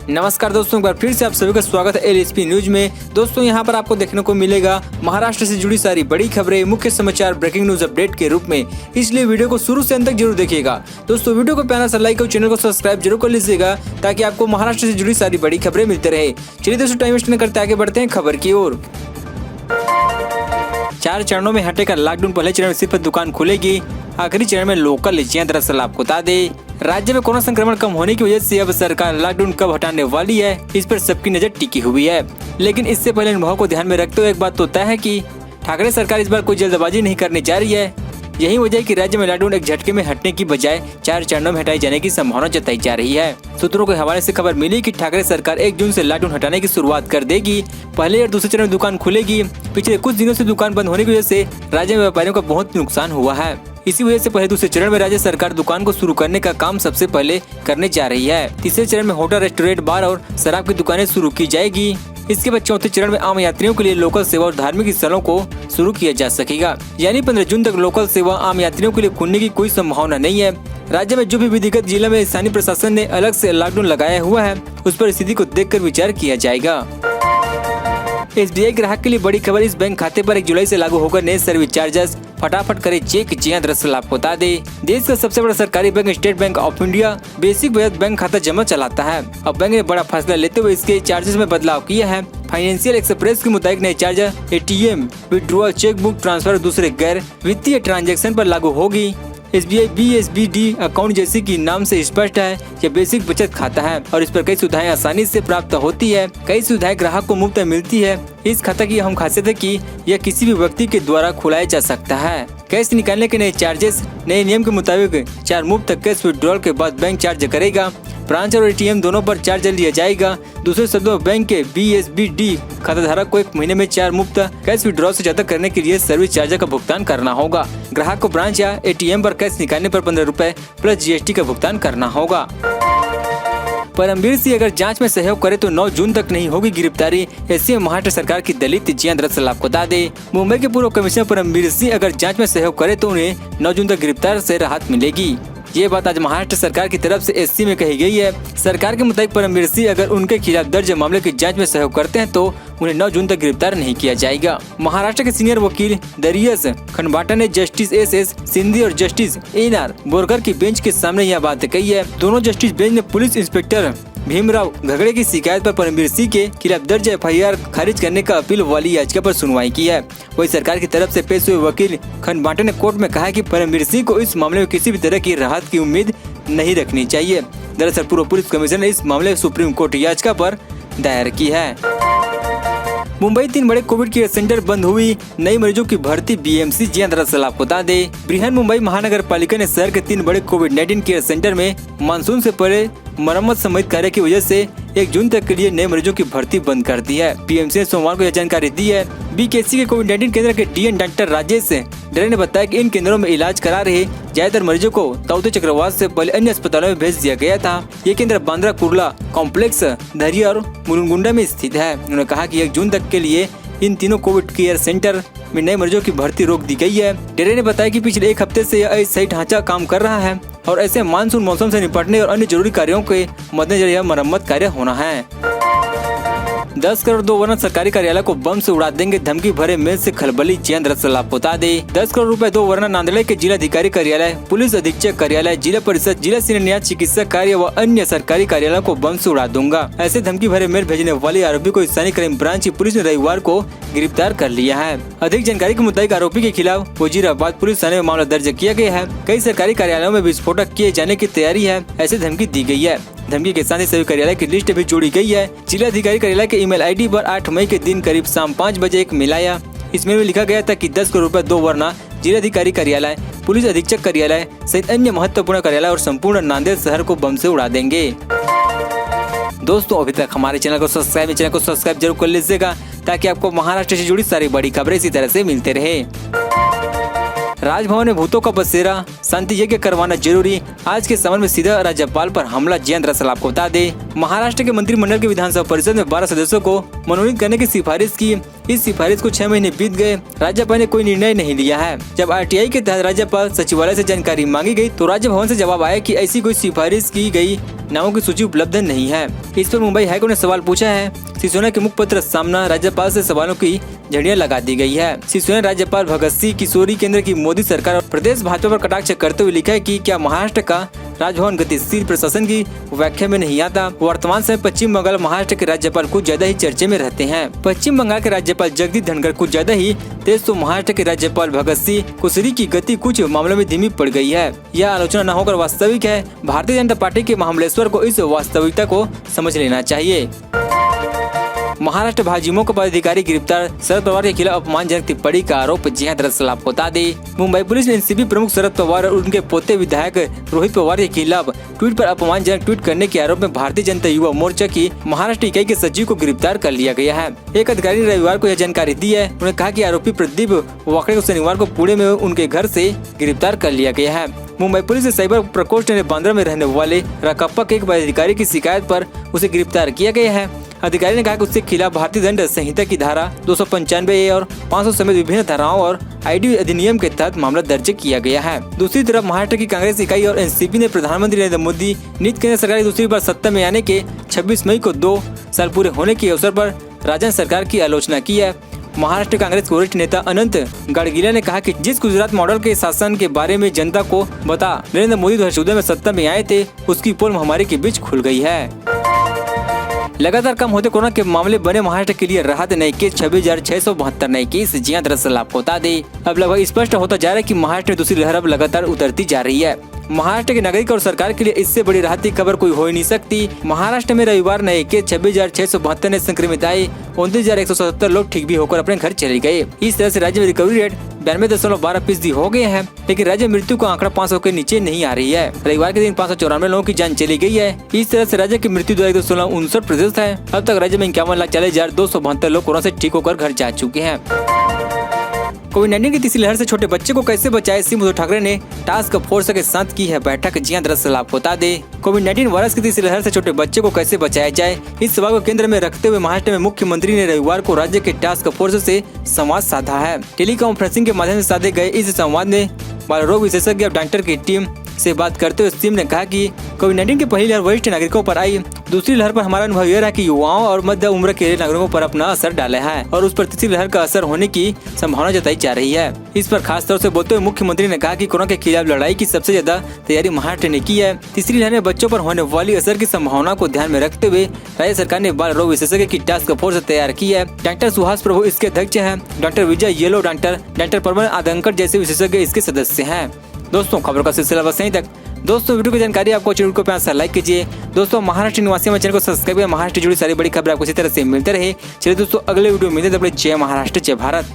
नमस्कार दोस्तों, एक बार फिर से आप सभी का स्वागत है एलएसपी न्यूज में। दोस्तों यहां पर आपको देखने को मिलेगा महाराष्ट्र से जुड़ी सारी बड़ी खबरें, मुख्य समाचार, ब्रेकिंग न्यूज अपडेट के रूप में, इसलिए वीडियो को शुरू से अंत तक जरूर देखिएगा। दोस्तों वीडियो को प्यारा सा लाइक और चैनल को सब्सक्राइब जरूर कर लीजिएगा ताकि आपको महाराष्ट्र से जुड़ी सारी बड़ी खबरें मिलते रहे। चलिए दोस्तों टाइम वेस्ट न करते आगे बढ़ते हैं खबर की ओर। 4 चरणों में हटेगा लॉकडाउन। पहले चरण में सिर्फ दुकान खुलेगी, आखिरी चरण में लोकल लीचियां। दरअसल आपको बता दें, राज्य में कोरोना संक्रमण कम होने की वजह से अब सरकार लॉकडाउन कब हटाने वाली है, इस पर सबकी नजर टिकी हुई है। लेकिन इससे पहले अनुभव को ध्यान में रखते हुए एक बात तो तय है कि ठाकरे सरकार इस बार कोई जल्दबाजी नहीं करने जा रही है। यही वजह है कि राज्य में लॉकडाउन एक झटके में हटने की बजाय 4 चरणों में हटाई जाने की संभावना जताई जा रही है। सूत्रों के हवाले से खबर मिली कि ठाकरे सरकार 1 जून से लॉकडाउन हटाने की शुरुआत कर देगी। पहले और दूसरे चरण में दुकान खुलेगी। पिछले कुछ दिनों से दुकान बंद होने की वजह से राज्य में व्यापारियों का बहुत नुकसान हुआ है। इसी वजह से पहले दूसरे चरण में राज्य सरकार दुकान को शुरू करने का काम सबसे पहले करने जा रही है। तीसरे चरण में होटल, रेस्टोरेंट, बार और शराब की दुकानें शुरू की जाएगी। इसके बाद चौथे चरण में आम यात्रियों के लिए लोकल सेवा और धार्मिक स्थलों को शुरू किया जा सकेगा। यानी 15 जून तक लोकल सेवा आम यात्रियों के लिए खुलने की कोई संभावना नहीं है। राज्य में जो भी विधिगत जिला में स्थानीय प्रशासन ने अलग से लॉकडाउन लगाया हुआ है, उस पर स्थिति को देखकर विचार किया जाएगा। एसबीआई ग्राहक के लिए बड़ी खबर। इस बैंक खाते पर 1 जुलाई से लागू होकर नए सर्विस चार्जेस। फटाफट करे चेक। जी हां, दरअसल आपको बता दें, देश का सबसे बड़ा सरकारी bank state bank of India basic बचत बैंक खाता जमा चलाता है। अब बैंक ने बड़ा फैसला लेते हुए इसके चार्जेस में बदलाव किया है। फाइनेंशियल एक्सप्रेस के मुताबिक नए charge ATM, withdrawal, chequebook transfer, दूसरे गैर वित्तीय ट्रांजैक्शन पर लागू होगी। SBI BSBD अकाउंट जैसे कि नाम से स्पष्ट है, यह बेसिक बचत खाता है और इस पर कई सुविधाएं आसानी से प्राप्त होती है। कई सुविधाएं ग्राहक को मुफ्त में मिलती है। इस खाता की अहम खासियत है कि यह किसी भी व्यक्ति के द्वारा खुलाया जा सकता है। कैश निकालने के नए चार्जेस। नए नियम के मुताबिक 4 मुफ्त कैश विड्रॉल के बाद बैंक चार्ज करेगा। ब्रांच और एटीएम दोनों पर चार्ज लिया जाएगा। दूसरे शब्दों में बैंक के BSBD खाता धारक को 1 महीने में 4 मुफ्त कैश विड्रॉल से ज्यादा करने के लिए सर्विस चार्ज का भुगतान करना होगा। ग्राहक को ब्रांच या एटीएम पर कैश निकालने पर 15 रुपए प्लस GST का भुगतान करना होगा। परमवीर सिंह अगर जांच में सहयोग करे तो 9 जून तक नहीं होगी गिरफ्तारी। ऐसी महाराष्ट्र सरकार की दलित। जी हां, दरअसल आपको बता दें, मुंबई के पूर्व कमिश्नर परमवीर सिंह अगर जांच में सहयोग करे तो उन्हें 9 जून तक गिरफ्तार से राहत मिलेगी। ये बात आज महाराष्ट्र सरकार की तरफ से एससी में कही गई है। सरकार के मुताबिक परमवीर सिंह अगर उनके खिलाफ दर्ज मामले की जांच में सहयोग करते हैं तो उन्हें 9 जून तक गिरफ्तार नहीं किया जाएगा। महाराष्ट्र के सीनियर वकील दरियस खंडबाटा ने जस्टिस SS सिंधी और जस्टिस NR बोरकर की बेंच के सामने यह बात कही है। दोनों जस्टिस बेंच ने पुलिस इंस्पेक्टर भीमराव घगड़े की शिकायत पर परमवीर सिंह के खिलाफ दर्ज FIR खारिज करने का अपील वाली याचिका पर सुनवाई की है। वही सरकार की तरफ से पेश हुए वकील खंडबाटा ने कोर्ट में कहा है कि परमवीर सिंह को इस मामले में किसी भी तरह की राहत की उम्मीद नहीं रखनी चाहिए। दरअसल पूर्व पुलिस कमिश्नर ने इस मामले में सुप्रीम कोर्ट याचिका पर दायर की है। मुंबई 3 बड़े कोविड केयर सेंटर बंद हुई। नई मरीजों की भर्ती BMC। जी हां, दरअसल आपको बता दें, बृहन मुंबई महानगर पालिका ने शहर के 3 बड़े कोविड-19 केयर सेंटर में मानसून से पहले मरम्मत समेत कार्य की वजह से 1 जून तक के लिए नए मरीजों की भर्ती बंद कर दी है। BMC ने सोमवार को यह जानकारी दी है। BKC के कोविड-19 केंद्र के DN डॉक्टर राजेश डरे ने बताया कि इन केंद्रों में इलाज करा रहे ज्यादातर मरीजों को ताउते चक्रवात से पहले अन्य अस्पतालों में भेज दिया गया था। ये केंद्र बांद्रा कुर्ला कॉम्प्लेक्स, दरिया और मुरुगुंडा में स्थित है। उन्होंने कहा कि 1 जून तक के लिए इन तीनों कोविड केयर सेंटर में नए मरीजों की भर्ती रोक दी गई है। डेरे ने बताया कि पिछले 1 हफ्ते से यह सही ढांचा काम कर रहा है और ऐसे मानसून मौसम से निपटने और अन्य जरूरी कार्यों के मद्देनजर यह मरम्मत कार्य होना है। 10 करोड़ 2 वर्ण सरकारी कार्यालय को बम से उड़ा देंगे, धमकी भरे मेल से खलबली। जी हां, दरअसल आपको बता दें, 10 करोड़ रुपए 2 वर्ण नांदेड़ के जिलाधिकारी कार्यालय, पुलिस अधीक्षक कार्यालय, जिला परिषद, जिला सीनियर न्याय चिकित्सक कार्य व अन्य सरकारी कार्यालयों को बम से उड़ा दूंगा। ऐसे धमकी भरे मेल भेजने वाले आरोपी को स्थानीय क्राइम ब्रांच की पुलिस ने रविवार को गिरफ्तार कर लिया है। अधिक जानकारी के मुताबिक आरोपी के खिलाफ वजीराबाद पुलिस थाने में मामला दर्ज किया गया है। कई सरकारी कार्यालयों में विस्फोटक किए जाने की तैयारी है, ऐसे धमकी दी गई है। धमकी के साथ ही सभी कार्यालय की लिस्ट भी जोड़ी गई है। जिलाधिकारी कार्यालय के ईमेल ID पर 8 मई के दिन करीब शाम 5 बजे एक मेल आया। इसमें भी लिखा गया था कि 10 करोड़ रुपए 2 वरना जिलाधिकारी कार्यालय, पुलिस अधीक्षक कार्यालय सहित अन्य महत्वपूर्ण कार्यालय और संपूर्ण नांदेड़ शहर को बम से उड़ा देंगे। दोस्तों अभी तक हमारे चैनल को सब्सक्राइब जरूर कर लीजिएगा ताकि आपको महाराष्ट्र से जुड़ी सारी बड़ी खबरें इसी तरह से मिलते रहे। राजभवन में भूतों का बसेरा, शांति यज्ञ करवाना जरूरी। आज के समय में सीधा राज्यपाल पर हमला। जी दरअसल आपको बता दे, महाराष्ट्र के मंत्रिमंडल के विधानसभा परिषद में 12 सदस्यों को मनोनीत करने की सिफारिश की। इस सिफारिश को 6 महीने बीत गए, राज्यपाल ने कोई निर्णय नहीं लिया है। जब RTI के तहत राज्यपाल सचिवालय से जानकारी मांगी गई तो राजभवन से जवाब आया कि ऐसी कोई सिफारिश की गई नामों की सूची उपलब्ध नहीं है। इस पर मुंबई हाईकोर्ट ने सवाल पूछा है। शिवसेना के मुखपत्र सामना राज्यपाल से सवालों की झड़ियां लगा दी गई है। शिवसेना राज्यपाल भगत सिंह किशोरी केंद्र की मोदी सरकार और प्रदेश भाजपा पर कटाक्ष करते हुए लिखा है कि क्या महाराष्ट्र का राजभवन गतिशील प्रशासन की व्याख्या में नहीं आता। वर्तमान समय पश्चिम बंगाल महाराष्ट्र के राज्यपाल कुछ ज्यादा ही चर्चे में रहते हैं। पश्चिम बंगाल के राज्यपाल जगदीप धनखड़ कुछ ज्यादा ही तेज तो महाराष्ट्र के राज्यपाल भगत सिंह किशोरी की गति कुछ मामलों में धीमी पड़ गई है। यह आलोचना न होकर वास्तविक है। भारतीय जनता पार्टी के महामंडलेश्वर को इस वास्तविकता को समझ लेना चाहिए। महाराष्ट्र भाजयुमो का पदाधिकारी गिरफ्तार, शरद पवार के खिलाफ अपमानजनक टिप्पणी का आरोप। जी हां, दरअसल आपको बता दें, मुंबई पुलिस ने एनसीपी प्रमुख शरद पवार और उनके पोते विधायक रोहित पवार के खिलाफ ट्वीट पर अपमानजनक ट्वीट करने के आरोप में भारतीय जनता युवा मोर्चा की महाराष्ट्र इकाई के सचिव को गिरफ्तार कर लिया गया है। एक अधिकारी ने रविवार को यह जानकारी दी है। उन्होंने कहा कि आरोपी प्रदीप वाकड़े को शनिवार को पुणे में उनके घर से गिरफ्तार कर लिया गया है। मुंबई पुलिस ने साइबर प्रकोष्ठ ने बांद्रा में रहने वाले राकाप्पा के एक पदाधिकारी की शिकायत पर उसे गिरफ्तार किया गया है। अधिकारी ने कहा कि उसके खिलाफ भारतीय दंड संहिता की धारा 295A और 500 समेत विभिन्न धाराओं और ID अधिनियम के तहत मामला दर्ज किया गया है। दूसरी तरफ महाराष्ट्र की कांग्रेस इकाई और एनसीपी ने प्रधानमंत्री नरेंद्र मोदी नीति केंद्र सरकार की दूसरी बार सत्ता में आने के 26 मई को 2 साल पूरे होने के अवसर पर राजन सरकार की आलोचना की है। महाराष्ट्र कांग्रेस के वरिष्ठ नेता अनंत गाडगिल ने कहा कि जिस गुजरात मॉडल के शासन के बारे में जनता को बता नरेंद्र मोदी 2014 में सत्ता में आए थे, उसकी पोल महामारी के बीच खुल गई है। लगातार कम होते कोरोना के मामले बने महाराष्ट्र के लिए राहत नए केस 26,672 नए केस। जी हां, दरअसल आपको बता दें, अब लगभग स्पष्ट होता जा रहा है कि महाराष्ट्र में दूसरी लहर अब लगातार उतरती जा रही है। महाराष्ट्र के नागरिक और सरकार के लिए इससे बड़ी राहत की खबर कोई हो ही नहीं सकती। महाराष्ट्र में रविवार नए केस 26,672 नए संक्रमित आए, 29,177 लोग ठीक भी होकर अपने घर चले गए। इस तरह से राज्य में रिकवरी रेट 92.12% हो गए हैं, लेकिन राज्य मृत्यु का आंकड़ा 500 के नीचे नहीं आ रही है। रविवार के दिन 594 लोगों की जान चली गई है। इस तरह से राज्य की मृत्यु दर 1.59% है। अब तक राज्य में 51,40,272 लोग कोरोना से ठीक होकर घर जा चुके हैं। कोविड-19 की तीसरी लहर से छोटे बच्चे को कैसे बचाए, सीएम उद्धव ठाकरे ने टास्क फोर्स के साथ की है बैठक। जी हां, दरअसल आपको बता दें, कोविड-19 वायरस की तीसरी लहर से छोटे बच्चे को कैसे बचाया जाए, इस सवाल को केंद्र में रखते हुए महाराष्ट्र में मुख्यमंत्री ने रविवार को राज्य के टास्क फोर्स से संवाद साधा है। टेलीकॉन्फ्रेंसिंग के माध्यम से साधे गए इस संवाद में बाल रोग विशेषज्ञ और डॉक्टर की टीम से बात करते हुए सीएम ने कहा कि कोविड-19 की पहली लहर वरिष्ठ नागरिकों पर आई, दूसरी लहर पर हमारा अनुभव यह रहा कि युवाओं और मध्य उम्र के नागरिकों पर अपना असर डाला है और उस पर तीसरी लहर का असर होने की संभावना जताई जा रही है। इस पर खास तौर से बोलते हुए मुख्यमंत्री ने कहा कि कोरोना के खिलाफ लड़ाई की सबसे ज्यादा तैयारी महाराष्ट्र ने की है। तीसरी लहर में बच्चों पर होने वाली असर की संभावना को ध्यान में रखते हुए राज्य सरकार ने बाल रोग विशेषज्ञ की टास्क फोर्स तैयार की है। डॉक्टर सुहास प्रभु इसके अध्यक्ष है, डॉक्टर विजय येलो, डॉक्टर परमल आदंकर जैसे विशेषज्ञ इसके सदस्य हैं। दोस्तों, खबरों का सिलसिला बस यहीं तक। दोस्तों, वीडियो की जानकारी आपको चैनल को प्यार से लाइक कीजिए। दोस्तों, महाराष्ट्र निवासी चैनल को सब्सक्राइब करें। महाराष्ट्र जुड़ी सारी बड़ी खबरें आपको इसी तरह से मिलते रहे। चलिए दोस्तों, अगले वीडियो मिलते हैं। जय महाराष्ट्र, जय भारत।